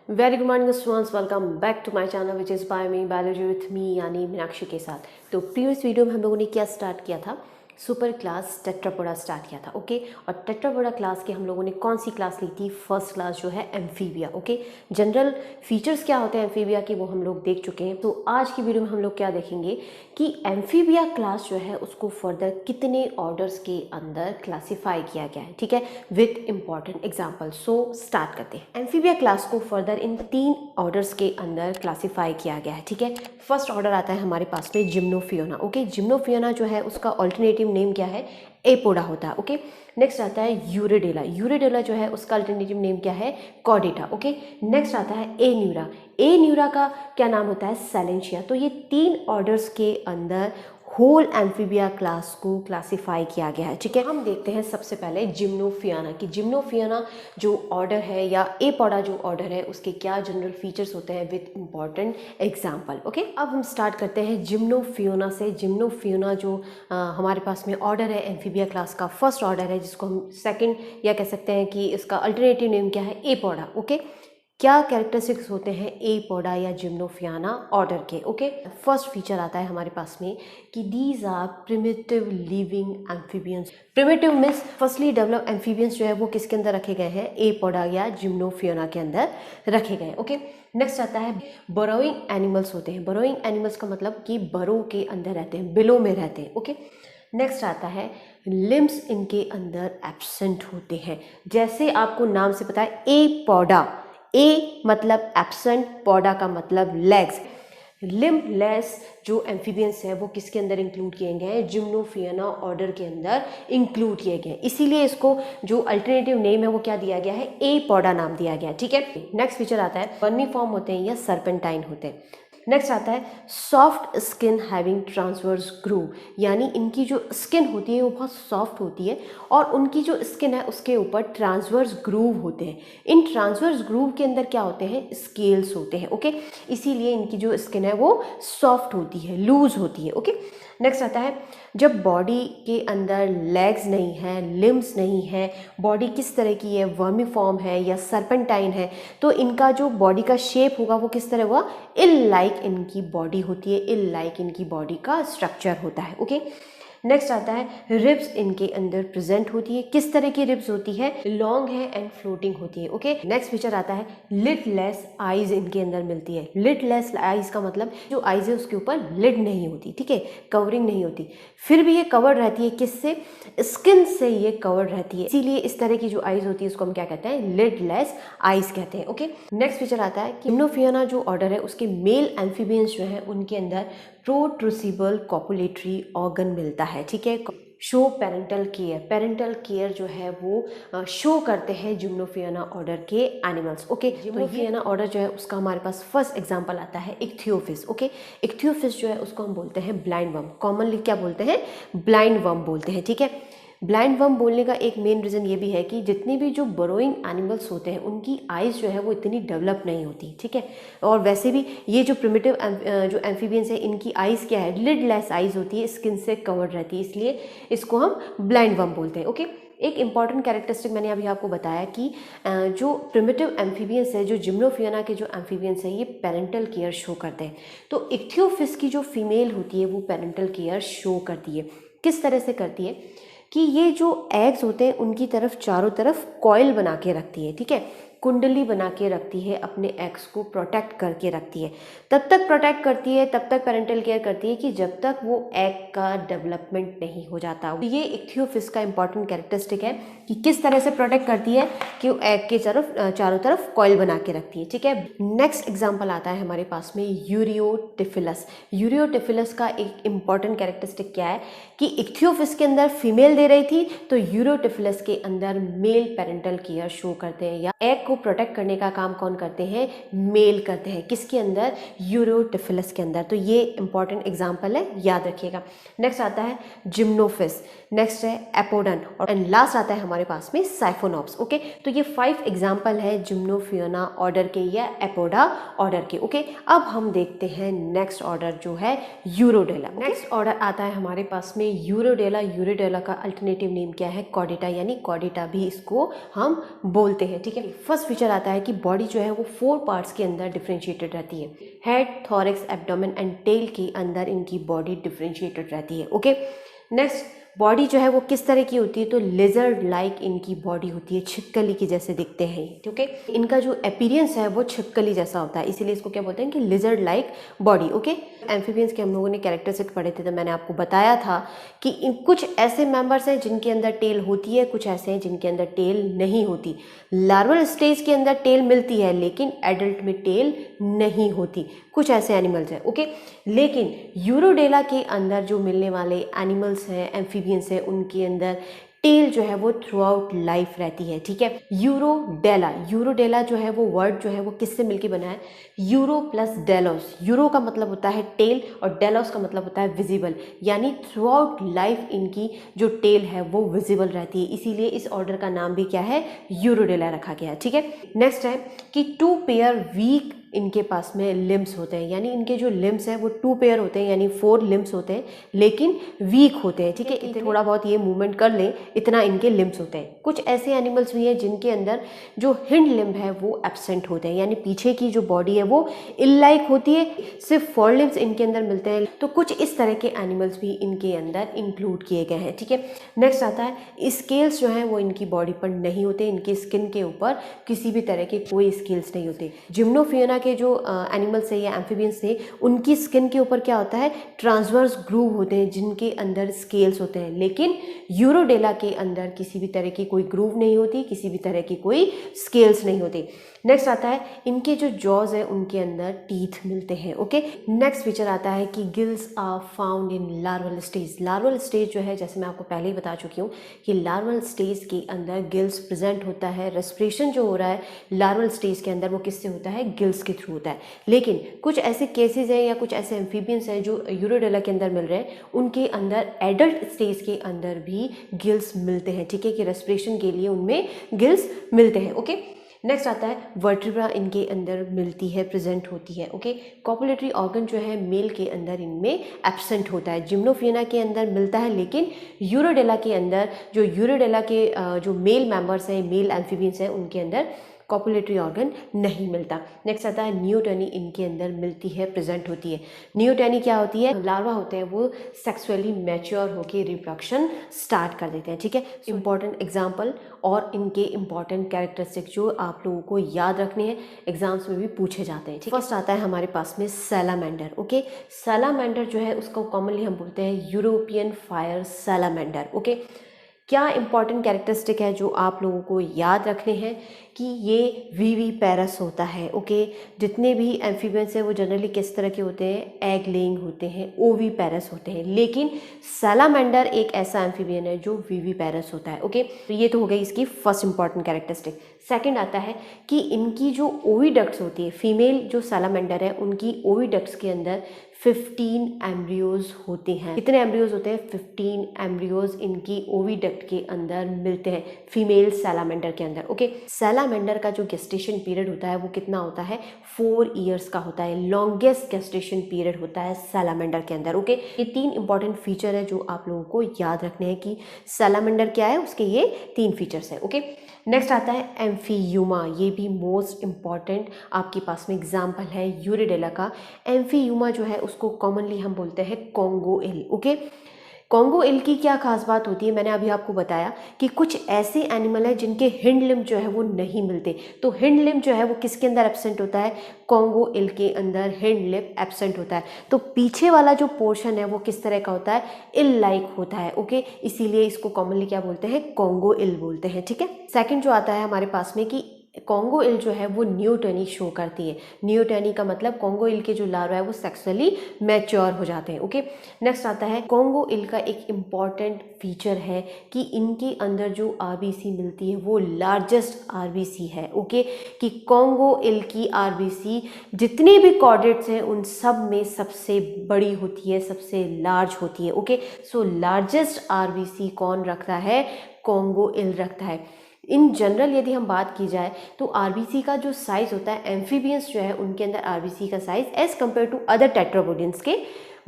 Very good morning students, welcome back to my channel which is by me biology with me यानी मीनाक्षी के साथ। तो previous video में हम लोगों ने क्या स्टार्ट किया था, सुपर क्लास टेट्रापोडा स्टार्ट किया था। ओके, और टेट्रापोडा क्लास के हम लोगों ने कौन सी क्लास ली थी? फर्स्ट क्लास जो है एम्फीबिया। ओके, जनरल फीचर्स क्या होते हैं एम्फीबिया के वो हम लोग देख चुके हैं। तो आज की वीडियो में हम लोग क्या देखेंगे कि एम्फीबिया क्लास जो है उसको फर्दर कितने ऑर्डर्स के अंदर क्लासीफाई किया गया है, ठीक है, with important example. So start करते हैं। एम्फीबिया क्लास को फर्दर इन 3 ऑर्डर्स के अंदर क्लासीफाई किया गया है, ठीक है। फर्स्ट ऑर्डर आता है हमारे पास में जिम्नोफियोना। ओके, जिम्नोफियोना जो है उसका ऑल्टरनेटिव नेम क्या है? एपोडा होता है। ओके, नेक्स्ट आता है यूरिडेला। यूरिडेला जो है उसका अल्टरनेटिव नेम क्या है? कॉर्डेटा। ओके, नेक्स्ट आता है ए न्यूरा। ए न्यूरा का क्या नाम होता है? सैलेंशिया। तो ये 3 ऑर्डर्स के अंदर होल एम्फीबिया क्लास को क्लासिफाई किया गया है, ठीक है। हम देखते हैं सबसे पहले जिम्नोफियाना कि जिम्नोफियाना जो ऑर्डर है या एपोडा जो ऑर्डर है उसके क्या जनरल फीचर्स होते हैं विथ इंपॉर्टेंट एग्जाम्पल। ओके, अब हम स्टार्ट करते हैं जिम्नोफियोना से। जिम्नोफियोना जो हमारे पास में ऑर्डर है एम्फीबिया क्लास का फर्स्ट ऑर्डर है, जिसको हम सेकंड या कह सकते हैं कि इसका अल्टरनेटिव नेम क्या है? एपोडा। ओके, क्या कैरेक्टरिस्टिक्स होते हैं एपोडा या जिम्नोफियाना ऑर्डर के? ओके, फर्स्ट फीचर आता है हमारे पास में कि these are primitive living amphibians. Primitive means firstly develop amphibians जो है वो किसके अंदर रखे गए हैं? एपोडा या जिम्नोफियाना के अंदर रखे गए हैं। ओके, नेक्स्ट आता है बरोइंग एनिमल्स होते हैं। बरोइंग एनिमल्स का मतलब कि बरो के अंदर रहते हैं, बिलों में रहते हैं। ओके, नेक्स्ट आता है लिम्स इनके अंदर एब्सेंट होते हैं। जैसे आपको नाम से पता है एपोडा, ए मतलब एब्सेंट, पौडा का मतलब लेग्स। लिम्बलेस जो एम्फीबियंस है वो किसके अंदर इंक्लूड किए गए हैं? जिम्नोफियाना ऑर्डर के अंदर इंक्लूड किए गए हैं। इसीलिए इसको जो अल्टरनेटिव नेम है वो क्या दिया गया है? ए पौडा नाम दिया गया है, ठीक है। नेक्स्ट फीचर आता है वर्मीफॉर्म होते हैं या सर्पेंटाइन होते हैं। नेक्स्ट आता है soft skin having transverse groove, यानी इनकी जो स्किन होती है वो बहुत सॉफ्ट होती है और उनकी जो स्किन है उसके ऊपर ट्रांसवर्स ग्रूव होते हैं। इन ट्रांसवर्स ग्रूव के अंदर क्या होते हैं? स्केल्स होते हैं। ओके, इसीलिए इनकी जो स्किन है वो सॉफ्ट होती है, लूज होती है। ओके, नेक्स्ट आता है जब बॉडी के अंदर लेग्स नहीं है, लिम्स नहीं है, बॉडी किस तरह की है? वर्मीफॉर्म है या सर्पेंटाइन है, तो इनका जो बॉडी का शेप होगा वो किस तरह होगा? इल लाइक इनकी बॉडी होती है, इल लाइक इनकी बॉडी का स्ट्रक्चर होता है। ओके, नेक्स्ट आता है रिब्स इनके अंदर प्रेजेंट होती है। किस तरह की रिब्स होती है? लॉन्ग है एंड फ्लोटिंग होती है। ओके, नेक्स्ट फीचर आता है लिडलेस आईज इनके अंदर मिलती है। लिडलेस आईज का मतलब जो आईज है उसके ऊपर लिड नहीं होती, ठीक है, कवरिंग नहीं होती, फिर भी ये कवर्ड रहती है। किससे? स्किन से ये कवर्ड रहती है, इसीलिए इस तरह की जो आईज होती है उसको हम क्या कहते हैं? लिडलेस आईज कहते हैं। ओके, नेक्स्ट फीचर आता है कि जिम्नोफियाना जो ऑर्डर है उसके मेल एम्फीबियंस जो है उनके अंदर प्रोट्रूसिबल कॉपुलेटरी ऑर्गन मिलता है, ठीक है। Show parental care, parental care जो है वो शो करते हैं जिम्नोफियाना ऑर्डर के एनिमल्स। ओके, जिम्नोफियाना ऑर्डर जो है उसका हमारे पास फर्स्ट एग्जांपल आता है इक्थियोफिस। ओके, इक्थियोफिस जो है उसको हम बोलते हैं ब्लाइंड वर्म, कॉमनली क्या बोलते हैं? ब्लाइंड वर्म बोलते हैं, ठीक है। ब्लाइंड वर्म बोलने का एक मेन रीज़न ये भी है कि जितनी भी जो बरोइंग एनिमल्स होते हैं उनकी आइज़ जो है वो इतनी डेवलप नहीं होती, ठीक है। और वैसे भी ये जो प्रिमिटिव जो एम्फीबियंस है इनकी आइज़ क्या है? लिडलेस आइज़ होती है, स्किन से कवर्ड रहती है, इसलिए इसको हम ब्लाइंड वर्म बोलते हैं। ओके, एक इंपॉर्टेंट कैरेक्टरिस्टिक मैंने अभी आपको बताया कि जो प्रिमिटिव एम्फीबियंस है, जो जिम्नोफियाना के जो एम्फीबियंस है, ये पेरेंटल केयर शो करते हैं। तो इक्थियोफिस की जो फीमेल होती है वो पेरेंटल केयर शो करती है। किस तरह से करती है कि ये जो एग्स होते हैं उनकी तरफ चारों तरफ कॉइल बना के रखती है, ठीक है, कुंडली बना के रखती है, अपने एग्स को प्रोटेक्ट करके रखती है। तब तक प्रोटेक्ट करती है, तब तक पेरेंटल केयर करती है कि जब तक वो एग का डेवलपमेंट नहीं हो जाता। ये इक्थियोफिस का इंपॉर्टेंट कैरेक्टरिस्टिक है कि किस तरह से प्रोटेक्ट करती है कि वो एग के चारों तरफ कॉइल बना के रखती है, ठीक है। नेक्स्ट एग्जाम्पल आता है हमारे पास में यूरियोटिफिलस। यूरियोटिफिलस का एक इंपॉर्टेंट कैरेक्टरिस्टिक क्या है कि इक्थियोफिस के अंदर फीमेल दे रही थी तो यूरियोटिफिलस के अंदर मेल पेरेंटल केयर शो करते हैं, या एग को प्रोटेक्ट करने का काम कौन करते हैं? मेल करते हैं। किसके अंदर? यूरियोटिफिलस के अंदर। तो ये इंपॉर्टेंट एग्जांपल है, याद रखिएगा। नेक्स्ट आता है जिम्नोफिस, नेक्स्ट है एपोडन और एंड लास्ट आता है हमारे पास में साइफोनॉप्स। ओके, तो ये 5 एग्जांपल है जिम्नोफियाना ऑर्डर के या एपोडा ऑर्डर के। ओके, अब हम देखते हैं नेक्स्ट ऑर्डर जो है यूरोडेला। नेक्स्ट ऑर्डर आता है हमारे पास में यूरोडेला। यूरोडेला का अल्टरनेटिव नेम क्या है? कॉर्डेटा, यानी कॉर्डेटा भी इसको हम बोलते हैं, ठीक है। फर्स्ट फर्स्ट फीचर आता है कि बॉडी जो है वो 4 पार्ट्स के अंदर डिफरेंशिएटेड रहती है। Head, thorax, abdomen and tell के अंदर इनकी बॉडी डिफरेंशिएटेड रहती है। ओके, नेक्स्ट बॉडी जो है वो किस तरह की होती है, तो लिजर्ड लाइक इनकी बॉडी होती है, छिपकली की जैसे दिखते हैं। ठीक है, इनका जो अपीयरेंस है वो छिपकली जैसा होता है, इसीलिए इसको क्या बोलते हैं कि lizard like body. Okay, amphibians के हम लोगों ने कैरेक्टरिस्टिक पढ़े थे, तो मैंने आपको बताया था कि कुछ ऐसे मेंबर्स हैं जिनके अंदर टेल होती है, कुछ ऐसे हैं जिनके अंदर टेल नहीं होती। लार्वल स्टेज के अंदर टेल मिलती है लेकिन एडल्ट में टेल नहीं होती, कुछ ऐसे एनिमल्स हैं। ओके, लेकिन यूरोडेला के अंदर जो मिलने वाले एनिमल्स हैं, एम्फीबियंस हैं, उनके अंदर टेल जो है वो थ्रू आउट लाइफ रहती है। ठीक है, यूरोडेला जो है वो वर्ड जो है वो किससे मिलके बना है, यूरो प्लस डेलोस। यूरो का मतलब होता है टेल और डेलोस का मतलब होता है विजिबल, यानी थ्रू आउट लाइफ इनकी जो टेल है वो विजिबल रहती है, इसीलिए इस ऑर्डर का नाम भी क्या है, यूरोडेला रखा गया है। ठीक है, नेक्स्ट है कि 2 पेयर वीक इनके पास में लिम्स होते हैं, यानी इनके जो लिम्स हैं वो 2 पेयर होते हैं, यानी 4 लिम्स होते हैं लेकिन वीक होते हैं। ठीक है, थोड़ा बहुत ये मूवमेंट कर लें इतना इनके लिम्स होते हैं। कुछ ऐसे एनिमल्स भी हैं जिनके अंदर जो हिंड लिम्ब है वो एब्सेंट होते हैं, यानी पीछे की जो बॉडी है वो इल लाइक होती है, सिर्फ 4 लिम्स इनके अंदर मिलते हैं। तो कुछ इस तरह के एनिमल्स भी इनके अंदर इंक्लूड किए गए हैं। ठीक है, नेक्स्ट आता है स्केल्स जो हैं वो इनकी बॉडी पर नहीं होते, इनकी स्किन के ऊपर किसी भी तरह के कोई स्केल्स नहीं होते। जिम्नोफियोना के जो एनिमल्स है या एम्फीबियंस है, उनकी स्किन के ऊपर क्या होता है, ट्रांसवर्स ग्रूव होते हैं जिनके अंदर स्केल्स होते हैं, लेकिन यूरोडेला के अंदर किसी भी तरह की कोई ग्रूव नहीं होती, किसी भी तरह की कोई स्केल्स नहीं होती। नेक्स्ट आता है इनके जो जॉज है उनके अंदर टीथ मिलते हैं। ओके, नेक्स्ट फीचर आता है कि gills are found in larval stage. Larval stage जो है, जैसे मैं आपको पहले ही बता चुकी हूँ कि लार्वल स्टेज के अंदर गिल्स प्रेजेंट होता है। रेस्पिरेशन जो हो रहा है लार्वल स्टेज के अंदर वो किससे होता है, गिल्स के थ्रू होता है। लेकिन कुछ ऐसे केसेस हैं या कुछ ऐसे एम्फीबियंस हैं जो यूरोडेला के अंदर मिल रहे हैं, उनके अंदर एडल्ट स्टेज के अंदर भी गिल्स मिलते हैं। ठीक है, कि रेस्पिरेशन के लिए उनमें गिल्स मिलते हैं। ओके, नेक्स्ट आता है वर्टिब्रा इनके अंदर मिलती है, प्रेजेंट होती है। ओके, कॉपुलेटरी ऑर्गन जो है मेल के अंदर इनमें एब्सेंट होता है। जिम्नोफियोना के अंदर मिलता है, लेकिन यूरोडेला के अंदर जो यूरोडेला के जो मेल मेंबर्स हैं, मेल एम्फीबियंस हैं, उनके अंदर कॉपुलेटरी ऑर्गन नहीं मिलता। नेक्स्ट आता है नियोटेनी इनके अंदर मिलती है, प्रेजेंट होती है। नियोटेनी क्या होती है, लार्वा होते हैं वो सेक्सुअली मैच्योर होकर रिप्रोडक्शन स्टार्ट कर देते हैं। ठीक है, इंपॉर्टेंट एग्जाम्पल और इनके इंपॉर्टेंट कैरेक्टरिस्टिक जो आप लोगों को याद रखने हैं, एग्जाम्स में भी पूछे जाते हैं। फर्स्ट आता है हमारे पास में सैलामेंडर। ओके, सैलामेंडर जो है उसको कॉमनली हम बोलते हैं यूरोपियन फायर सैलामेंडर। ओके, क्या इंपॉर्टेंट कैरेक्टरिस्टिक है जो आप लोगों को याद रखने हैं कि ये वीवी पैरस होता है। ओके, जितने भी एम्फीबियंस हैं वो जनरली किस तरह के होते हैं, एग लेइंग होते हैं, ओवी पैरस होते हैं, लेकिन सैलामेंडर एक ऐसा एम्फीबियन है जो वीवी पैरस होता है। ओके, तो ये तो हो गई इसकी फर्स्ट इंपॉर्टेंट कैरेक्टरिस्टिक। सेकंड आता है कि इनकी जो ओविडक्ट्स होती है, फीमेल जो सैलामेंडर है उनकी ओविडक्ट्स के अंदर 15 एम्ब्रियोज होते हैं। कितने एम्ब्रियोज होते हैं, 15 एम्ब्रियोज इनकी ओविडक्ट के अंदर मिलते हैं फीमेल सैलामेंडर के अंदर। ओके, सैलामेंडर का जो गेस्टेशन पीरियड होता है वो कितना होता है, 4 ईयर्स का होता है। लॉन्गेस्ट गेस्टेशन पीरियड होता है सैलामेंडर के अंदर। ओके, ये 3 इंपॉर्टेंट फीचर है जो आप लोगों को याद रखने हैं कि सैलामेंडर क्या है, उसके ये 3 फीचर्स है। ओके, नेक्स्ट आता है एम्फीयूमा। ये भी मोस्ट इंपॉर्टेंट आपके पास में एग्जाम्पल है यूरोडेला का। एम्फीयूमा जो है उसको कॉमनली हम बोलते हैं कॉन्गो इल। ओके, कॉन्गो इल की क्या खास बात होती है, मैंने अभी आपको बताया कि कुछ ऐसे एनिमल हैं जिनके हिंड लिम्ब जो है वो नहीं मिलते। तो हिंड लिम्ब जो है वो किसके अंदर एब्सेंट होता है, कॉन्गो इल के अंदर हिंड लिम्ब एब्सेंट होता है। तो पीछे वाला जो पोर्शन है वो किस तरह का होता है, इल लाइक होता है। ओके, इसीलिए इसको कॉमनली क्या बोलते हैं, कॉन्गो इल बोलते हैं। ठीक है, सेकंड जो आता है हमारे पास में कि कॉन्गो इल जो है वो न्यूटनी शो करती है। न्यूटनी का मतलब कॉन्गो इल के जो लार्वा है वो सेक्सुअली मैच्योर हो जाते हैं। ओके, नेक्स्ट आता है कॉन्गो इल का एक इम्पॉर्टेंट फीचर है कि इनके अंदर जो आरबीसी मिलती है वो लार्जेस्ट आरबीसी है। ओके, कि कॉन्गो इल की आरबीसी जितने भी कॉर्डेट्स हैं उन सब में सबसे बड़ी होती है, सबसे लार्ज होती है। ओके, सो लार्जेस्ट आरबीसी कौन रखता है, कॉन्गो इल रखता है। इन जनरल यदि हम बात की जाए तो आरबीसी का जो साइज़ होता है, एम्फीबियंस जो है उनके अंदर आरबीसी का size as compare to other tetrapodians के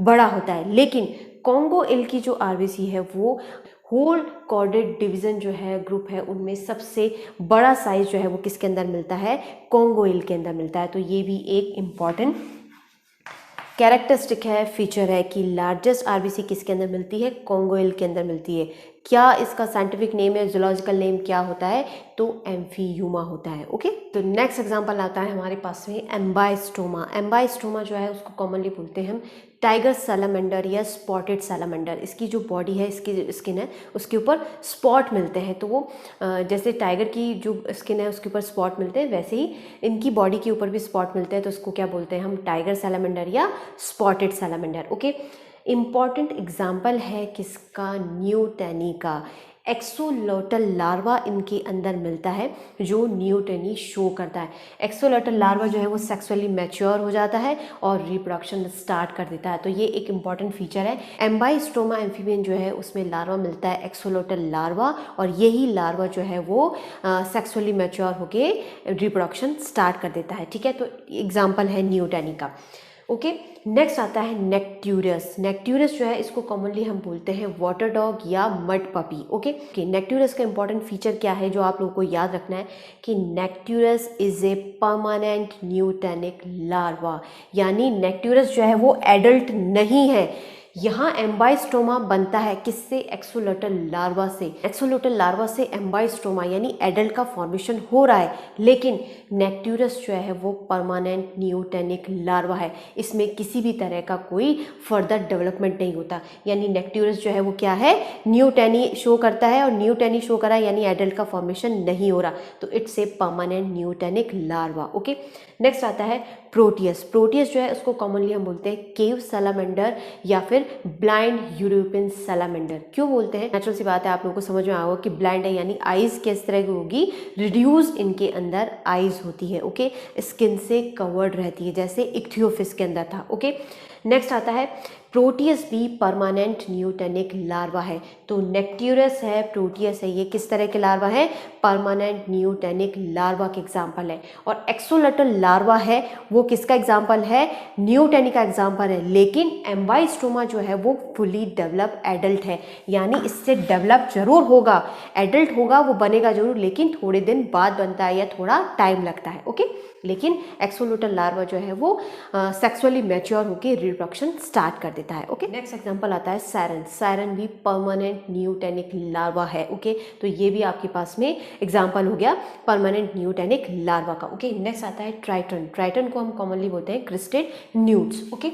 बड़ा होता है, लेकिन कॉन्गो इल की जो आरबीसी है वो होल कॉर्डेड डिवीज़न जो है ग्रुप है उनमें सबसे बड़ा साइज जो है वो किसके अंदर मिलता है, कॉन्गोइल के अंदर मिलता है। तो ये भी एक इम्पॉर्टेंट कैरेक्टरिस्टिक है, फीचर है कि लार्जेस्ट आरबीसी किसके अंदर मिलती है, कॉन्गोइल के अंदर मिलती है। क्या इसका साइंटिफिक नेम है, जूलॉजिकल नेम क्या होता है, तो एम्फीयूमा होता है। ओके, तो नेक्स्ट एग्जांपल आता है हमारे पास में एम्बाइस्टोमा। एम्बाइस्टोमा जो है उसको कॉमनली बोलते हैं हम टाइगर सैलामेंडर या स्पॉटेड सैलामेंडर। इसकी जो बॉडी है, इसकी स्किन है, उसके ऊपर स्पॉट मिलते हैं। तो वो जैसे टाइगर की जो स्किन है उसके ऊपर स्पॉट मिलते हैं, वैसे ही इनकी बॉडी के ऊपर भी स्पॉट मिलते हैं। तो उसको क्या बोलते हैं हम, टाइगर सैलामेंडर या spotted salamander. Okay, important example है किसका, न्यूटेनी का। एक्सोलोटल लार्वा इनके अंदर मिलता है जो न्यूटेनी शो करता है। एक्सोलोटल लार्वा जो है वो सेक्सुअली मैच्योर हो जाता है और रिप्रोडक्शन स्टार्ट कर देता है। तो ये एक इम्पॉर्टेंट फीचर है। एम्बाइस्टोमा एम्फीबियन जो है उसमें लार्वा मिलता है एक्सोलोटल लार्वा, और यही लार्वा जो है वो सेक्सुअली मैच्योर होके रिप्रोडक्शन स्टार्ट कर देता है। ठीक है, तो एग्जाम्पल है न्यूटेनी का। ओके, नेक्स्ट आता है नेक्ट्यूरस। नेक्ट्यूरस जो है इसको कॉमनली हम बोलते हैं वाटर डॉग या मड पपी। ओके, नेक्ट्यूरस का इंपॉर्टेंट फीचर क्या है जो आप लोगों को याद रखना है कि नेक्ट्यूरस is a permanent neotenic larva, यानी नेक्ट्यूरस जो है वो एडल्ट नहीं है। यहाँ एम्बाइस्टोमा बनता है किससे, एक्सोलोटल लार्वा से। एक्सोलोटल लार्वा से एम्बाइस्टोमा यानी एडल्ट का फॉर्मेशन हो रहा है, लेकिन नेक्ट्यूरस जो है वो परमानेंट न्यूटेनिक लार्वा है। इसमें किसी भी तरह का कोई फर्दर डेवलपमेंट नहीं होता, यानी नेक्ट्यूरस जो है वो क्या है, न्यूटेनी शो करता है, और न्यूटेनी शो कर रहा है यानी एडल्ट का फॉर्मेशन नहीं हो रहा, तो it's a permanent neotenic larva. Okay, next आता है प्रोटियस। प्रोटियस जो है उसको कॉमनली हम बोलते हैं केव सैलामेंडर या फिर ब्लाइंड यूरोपियन सैलामेंडर। क्यों बोलते हैं, नेचुरल सी बात है, आप लोगों को समझ में आएगा कि ब्लाइंड है यानी आइज किस तरह की होगी, रिड्यूस इनके अंदर आइज होती है। ओके, स्किन से कवर्ड रहती है जैसे इक्थियोफिस के अंदर था। ओके, नेक्स्ट आता है प्रोटियस भी परमानेंट न्यूटेनिक लार्वा है। तो नेक्ट्यूरस है, प्रोटियस है, ये किस तरह के लार्वा है, परमानेंट न्यूटेनिक लार्वा के एग्जाम्पल है। और एक्सोलोटल लार्वा है वो किसका एग्जाम्पल है, न्यूटेनी का एग्जाम्पल है। लेकिन एम्बाइस्टोमा जो है वो फुली डेवलप एडल्ट है, यानी इससे डेवलप जरूर होगा, एडल्ट होगा, वो बनेगा जरूर, लेकिन थोड़े दिन बाद बनता है या थोड़ा टाइम लगता है। ओके, लेकिन एक्सोलोटल लार्वा जो है वो सेक्सुअली मैच्योर होकर रिप्रोडक्शन स्टार्ट कर देता है। ओके, नेक्स्ट एग्जांपल आता है सायरन। सायरन भी परमानेंट न्यूटेनिक लार्वा है। ओके, तो ये भी आपके पास में एग्जांपल हो गया परमानेंट न्यूटेनिक लार्वा का। ओके, नेक्स्ट आता है ट्राइटन। ट्राइटन को हम कॉमनली बोलते हैं क्रिस्टेड न्यूट्स। ओके,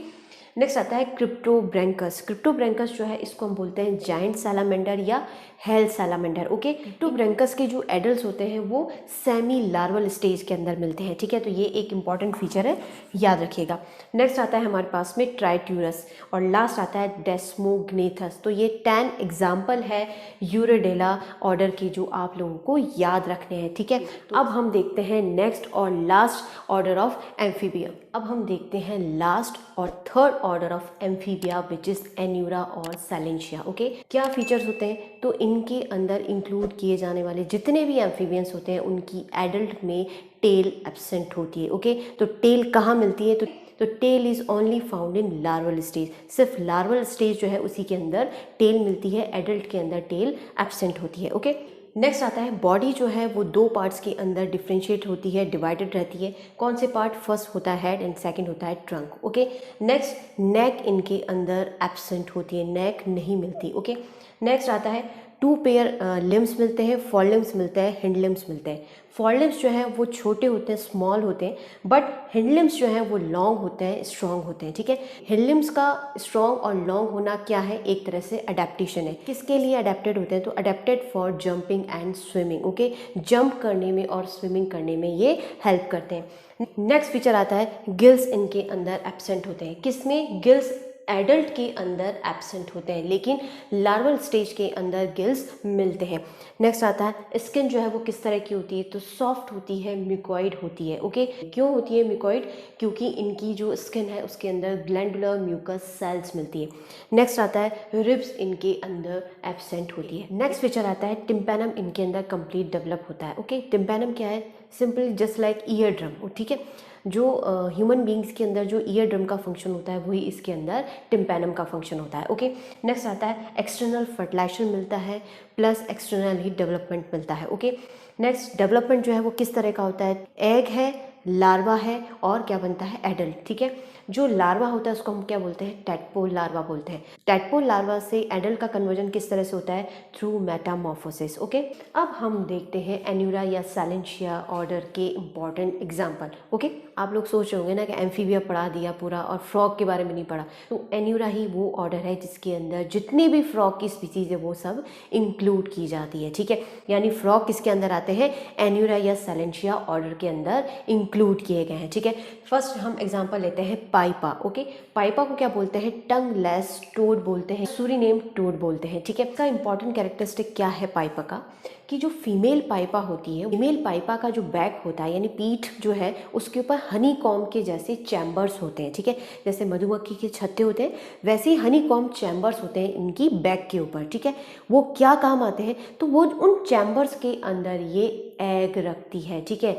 नेक्स्ट आता है क्रिप्टोब्रैंकस। क्रिप्टोब्रैंकस जो है इसको हम बोलते हैं जायंट सैलामेंडर या हेल सैलामेंडर। ओके, क्रिप्टोब्रैंकस के जो एडल्ट होते हैं वो सेमी लार्वल स्टेज के अंदर मिलते हैं। ठीक है, तो ये एक इंपॉर्टेंट फीचर है, याद रखिएगा। नेक्स्ट आता है हमारे पास में ट्राइट्यूरस, और लास्ट आता है डेस्मोग्नेथस। तो ये 10 एग्जाम्पल है यूरोडेला ऑर्डर के जो आप लोगों को याद रखने हैं। ठीक है, तो अब हम देखते हैं नेक्स्ट और लास्ट ऑर्डर ऑफ एम्फीबिया। अब हम देखते हैं लास्ट और third order of Amphibia which is Anura और सैलेंशिया। ओके, क्या फीचर्स होते हैं, तो इनके अंदर इंक्लूड किए जाने वाले जितने भी एम्फीबियंस होते हैं उनकी एडल्ट में टेल एब्सेंट होती है। ओके, तो टेल कहाँ मिलती है, तो tail is only found in larval stage. सिर्फ लार्वल स्टेज जो है उसी के अंदर टेल मिलती है, एडल्ट के अंदर टेल एब्सेंट होती है। ओके, नेक्स्ट आता है बॉडी जो है वो दो पार्ट्स के अंदर डिफ्रेंशिएट होती है, डिवाइडेड रहती है। कौन से पार्ट, फर्स्ट होता है हेड एंड सेकंड होता है ट्रंक। ओके, नेक्स्ट नेक इनके अंदर एब्सेंट होती है, नेक नहीं मिलती। ओके, नेक्स्ट आता है 2 पेयर लिम्स मिलते हैं, फॉर लिम्स मिलते हैं, हिंड लिम्स मिलते हैं। फॉर लिम्स जो है वो छोटे होते हैं, स्मॉल होते हैं, बट हिंड लिम्स जो है वो लॉन्ग होते हैं, स्ट्रॉन्ग होते हैं। ठीक है, हिंड लिम्स का स्ट्रॉन्ग और लॉन्ग होना क्या है, एक तरह से अडेप्टेशन है। किसके लिए अडेप्टेड होते हैं, तो adapted for jumping and swimming. Okay, jump करने में और स्विमिंग करने में ये हेल्प करते हैं। नेक्स्ट फीचर आता है गिल्स इनके अंदर एब्सेंट होते हैं। किसमें, गिल्स एडल्ट के अंदर एब्सेंट होते हैं, लेकिन लार्वल स्टेज के अंदर गिल्स मिलते हैं। नेक्स्ट आता है स्किन जो है वो किस तरह की होती है, तो सॉफ्ट होती है, म्यूकॉइड होती है। ओके, क्यों होती है म्यूकॉइड, क्योंकि इनकी जो स्किन है उसके अंदर ग्लैंडुलर म्यूकस सेल्स मिलती है। नेक्स्ट आता है रिब्स इनके अंदर एब्सेंट होती है। नेक्स्ट फीचर आता है टिम्पैनम इनके अंदर कंप्लीट डेवलप होता है। ओके, टिम्पैनम क्या है, simply just like ear drum. ठीक है, जो ह्यूमन बींग्स के अंदर जो ईयर ड्रम का फंक्शन होता है वही इसके अंदर टिम्पैनम का फंक्शन होता है। ओके, नेक्स्ट आता है एक्सटर्नल फर्टिलाइजेशन मिलता है प्लस एक्सटर्नल ही डेवलपमेंट मिलता है। ओके, नेक्स्ट डेवलपमेंट जो है वो किस तरह का होता है, एग है, लार्वा है और क्या बनता है, एडल्ट। ठीक है, जो लार्वा होता है उसको हम क्या बोलते हैं, टैडपोल लार्वा बोलते हैं। टैडपोल लार्वा से एडल्ट का कन्वर्जन किस तरह से होता है, थ्रू मेटामॉर्फोसिस। ओके, अब हम देखते हैं एन्यूरा या सैलेंशिया ऑर्डर के इंपॉर्टेंट एग्जाम्पल। ओके, आप लोग सोच रहे होंगे ना कि एम्फीबिया पढ़ा दिया पूरा और फ्रॉग के बारे में नहीं पढ़ा, तो एन्यूरा ही वो ऑर्डर है जिसके अंदर जितनी भी फ्रॉग की स्पीसीज है वो सब इंक्लूड की जाती है। ठीक है, यानी फ्रॉग किसके अंदर आते हैं, एन्यूरा या सैलेंशिया ऑर्डर के अंदर इंक्लूड किए गए हैं। ठीक है, फर्स्ट हम एग्जांपल लेते हैं पाइपा। ओके, पाइपा को क्या बोलते हैं, टंग लेस टोड बोलते हैं, सूरीनेम टोड बोलते हैं। ठीक है, इसका इंपॉर्टेंट कैरेक्टरिस्टिक क्या है पाइपा का, कि जो फीमेल पाइपा होती है, फीमेल पाइपा का जो बैक होता है यानी पीठ जो है उसके ऊपर हनी कॉम्ब के जैसे चैम्बर्स होते हैं। ठीक है, जैसे मधुमक्खी के छत्ते होते हैं वैसे ही हनी कॉम्ब चैम्बर्स होते हैं इनकी बैक के ऊपर। ठीक है, वो क्या काम आते हैं, तो वो उन चैम्बर्स के अंदर ये एग रखती है। ठीक है,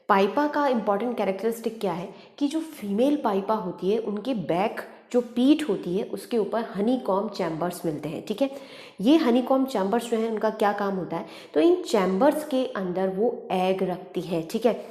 पाइपा का इंपॉर्टेंट कैरेक्टरिस्टिक क्या है कि जो फीमेल पाइपा होती है उनके बैक जो पीठ होती है उसके ऊपर हनी कॉम्ब चैम्बर्स मिलते हैं। ठीक है, ये हनी कॉम्ब चैम्बर्स जो है उनका क्या काम होता है, तो इन चैम्बर्स के अंदर वो एग रखती है। ठीक है,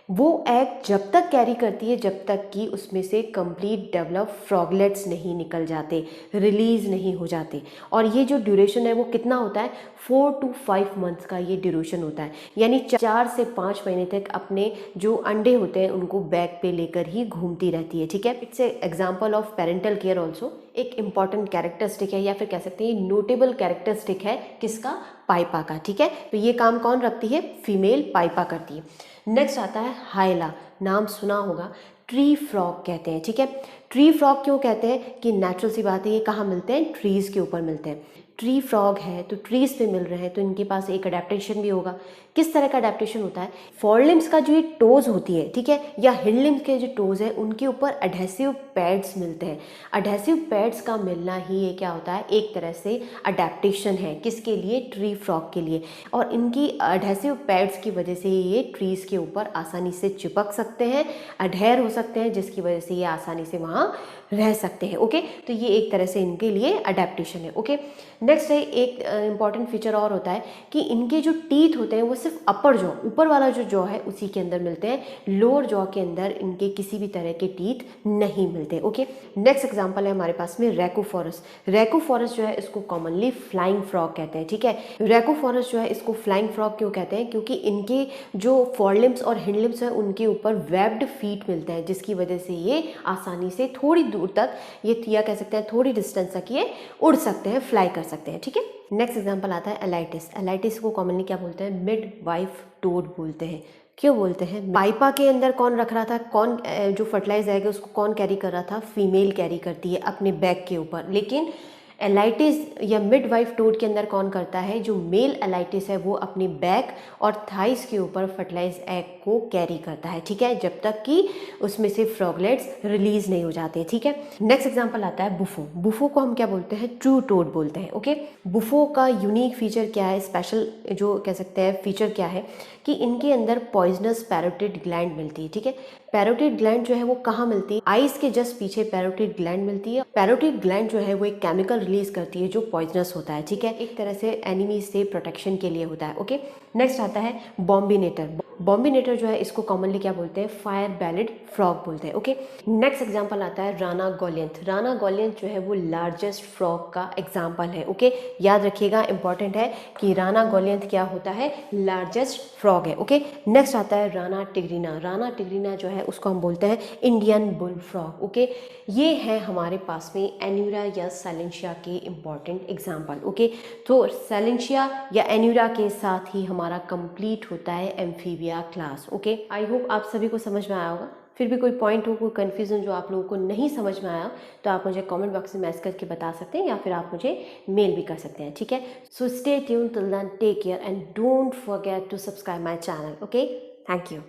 वो एग जब तक कैरी करती है जब तक कि उसमें से कंप्लीट डेवलप फ्रॉगलेट्स नहीं निकल जाते, रिलीज नहीं हो जाते। और ये जो ड्यूरेशन है वो कितना होता है, 4 to 5 मंथ्स का ये ड्यूरेशन होता है, यानी 4 से 5 महीने तक अपने जो अंडे होते हैं उनको बैक पे लेकर ही घूमती रहती है। ठीक है, it's a example of parental care also, एक इंपॉर्टेंट कैरेक्टरिस्टिक है या फिर कह सकते हैं नोटेबल कैरेक्टरिस्टिक है किसका, पाइपा का। ठीक है, तो ये काम कौन रखती है, फीमेल पाइपा करती है। नेक्स्ट आता है हाइला, नाम सुना होगा, ट्री फ्रॉग कहते हैं। ठीक है, ट्री फ्रॉग क्यों कहते हैं कि नेचुरल सी बात है, ये कहाँ मिलते हैं, ट्रीज के ऊपर मिलते हैं। ट्री फ्रॉग है तो ट्रीज पे मिल रहे हैं तो इनके पास एक अडेप्टेशन भी होगा। किस तरह का अडेप्टेशन होता है, फोरलिम्स का जो ये टोज होती है, ठीक है, या हिंडलिम्स के जो टोज है उनके ऊपर अडहेसिव पैड्स मिलते हैं। अडहेसिव पैड्स का मिलना ही ये क्या होता है, एक तरह से अडेप्टेशन है, किसके लिए, ट्री फ्रॉग के लिए। और इनकी अडहेसिव पैड्स की वजह से ये ट्रीज के ऊपर आसानी से चिपक सकते हैं, अडहेर हो सकते हैं, जिसकी वजह से ये आसानी से वहाँ रह सकते हैं। ओके, तो ये एक तरह से इनके लिए अडेप्टेशन है। ओके, नेक्स्ट है एक इंपॉर्टेंट फीचर और होता है कि इनके जो टीथ होते हैं वो सिर्फ अपर जॉ, ऊपर वाला जो जॉ है उसी के अंदर मिलते हैं, लोअर जॉ के अंदर इनके किसी भी तरह के टीथ नहीं मिलते। ओके, नेक्स्ट एग्जांपल है हमारे पास में रैकोफोरस। रैकोफोरस जो है इसको कॉमनली फ्लाइंग फ्रॉग कहते हैं। ठीक है, रैकोफोरस जो है इसको फ्लाइंग फ्रॉग क्यों कहते हैं, क्योंकि इनके जो फोरलिम्स और हिंडलिम्स है उनके ऊपर वेब्ड फीट मिलते हैं, जिसकी वजह से ये आसानी से थोड़ी दूर तक ये या कह सकते हैं थोड़ी डिस्टेंस तक ये उड़ सकते हैं, फ्लाई कर सकते हैं। ठीक है, नेक्स्ट एग्जांपल आता है एलाइटिस। एलाइटिस को कॉमनली क्या बोलते हैं, मिड वाइफ टोड बोलते हैं। क्यों बोलते हैं, पाइपा के अंदर कौन रख रहा था, कौन जो फर्टिलाइज आएगा उसको कौन कैरी कर रहा था, फीमेल कैरी करती है अपने बैक के ऊपर, लेकिन एलाइटिस या मिड वाइफ टोड के अंदर कौन करता है, जो मेल एलाइटिस है वो अपने बैक और थाइस के ऊपर फर्टिलाइज एग को कैरी करता है। ठीक है, जब तक कि उसमें से फ्रॉगलेट्स रिलीज नहीं हो जाते। ठीक है, नेक्स्ट एग्जांपल आता है बुफो। बुफो को हम क्या बोलते हैं, ट्रू टोड बोलते हैं। ओके, बुफो का यूनिक फीचर क्या है, स्पेशल जो कह सकते हैं फीचर क्या है कि इनके अंदर पॉइजनस पैरोटिड ग्लैंड मिलती है। ठीक है, पैरोटिड ग्लैंड जो है वो कहाँ मिलती है, आइज के जस्ट पीछे पैरोटिड ग्लैंड मिलती है। पैरोटिड ग्लैंड जो है वो एक केमिकल रिलीज करती है जो पॉइजनस होता है। ठीक है, एक तरह से एनिमी से प्रोटेक्शन के लिए होता है। ओके, नेक्स्ट आता है बॉम्बिनेटर। बॉम्बिनेटर जो है इसको कॉमनली क्या बोलते हैं, फायर बैलेड फ्रॉग बोलते हैं। ओके, नेक्स्ट एग्जांपल आता है राना गोलियंथ। राना गोलियंथ जो है वो लार्जेस्ट फ्रॉग का एग्जांपल है। ओके, याद रखिएगा, इंपॉर्टेंट है कि राना गोलियंथ क्या होता है, लार्जेस्ट फ्रॉग है। ओके, नेक्स्ट आता है राना टिग्रीना। राना टिग्रीना जो है उसको हम बोलते हैं इंडियन बुल फ्रॉग। ओके, ये है हमारे पास में एन्यूरा या सैलेंशिया के इंपॉर्टेंट एग्जाम्पल। ओके, तो सैलेंशिया या एन्यूरा के साथ ही हमारा कंप्लीट होता है amphibia class. Okay, I hope आप सभी को समझ में आया होगा। फिर भी कोई पॉइंट हो, कोई कन्फ्यूजन जो आप लोगों को नहीं समझ में आया तो आप मुझे कमेंट बॉक्स में मैसेज करके बता सकते हैं या फिर आप मुझे मेल भी कर सकते हैं। ठीक है, so stay tuned till then, take care and don't forget to subscribe my channel. Okay, thank you.